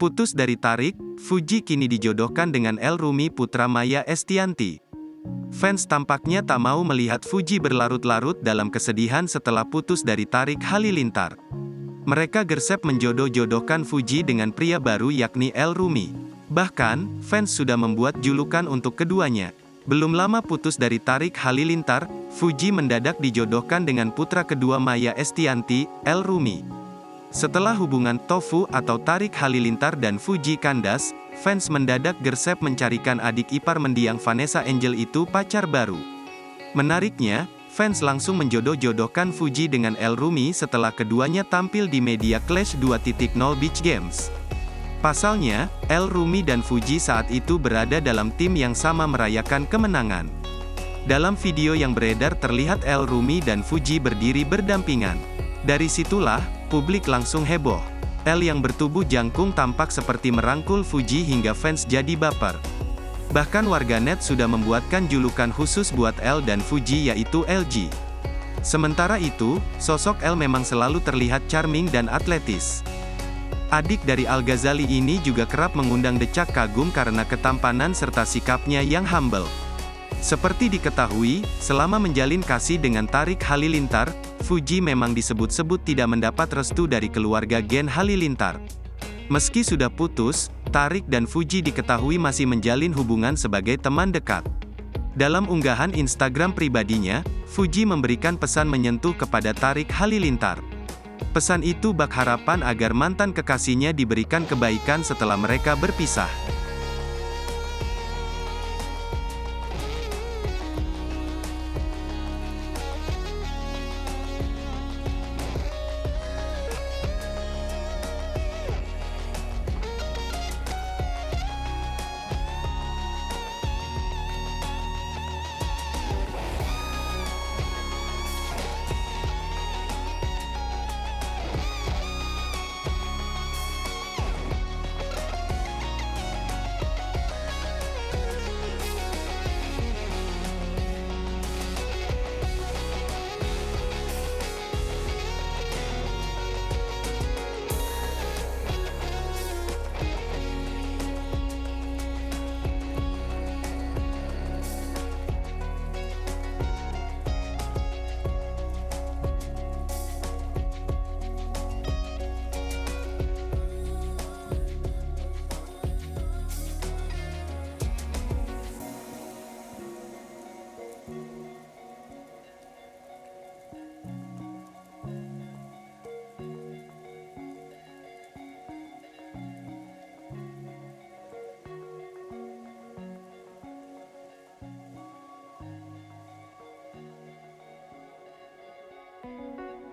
Putus dari Tarik, Fuji kini dijodohkan dengan El Rumi putra Maya Estianty. Fans tampaknya tak mau melihat Fuji berlarut-larut dalam kesedihan setelah putus dari Tarik Halilintar. Mereka gersep menjodoh-jodohkan Fuji dengan pria baru yakni El Rumi. Bahkan, fans sudah membuat julukan untuk keduanya. Belum lama putus dari Tarik Halilintar, Fuji mendadak dijodohkan dengan putra kedua Maya Estianty, El Rumi. Setelah hubungan Tofu atau Tarik Halilintar dan Fuji kandas, fans mendadak gersep mencarikan adik ipar mendiang Vanessa Angel itu pacar baru. Menariknya, fans langsung menjodoh-jodohkan Fuji dengan El Rumi setelah keduanya tampil di media Clash 2.0 Beach Games. Pasalnya, El Rumi dan Fuji saat itu berada dalam tim yang sama merayakan kemenangan. Dalam video yang beredar terlihat El Rumi dan Fuji berdiri berdampingan. Dari situlah, publik langsung heboh. El yang bertubuh jangkung tampak seperti merangkul Fuji hingga fans jadi baper. Bahkan warganet sudah membuatkan julukan khusus buat El dan Fuji yaitu LG. Sementara itu, sosok El memang selalu terlihat charming dan atletis. Adik dari Al-Ghazali ini juga kerap mengundang decak kagum karena ketampanan serta sikapnya yang humble. Seperti diketahui, selama menjalin kasih dengan Tarik Halilintar, Fuji memang disebut-sebut tidak mendapat restu dari keluarga Gen Halilintar. Meski sudah putus, Tarik dan Fuji diketahui masih menjalin hubungan sebagai teman dekat. Dalam unggahan Instagram pribadinya, Fuji memberikan pesan menyentuh kepada Tarik Halilintar. Pesan itu bak harapan agar mantan kekasihnya diberikan kebaikan setelah mereka berpisah.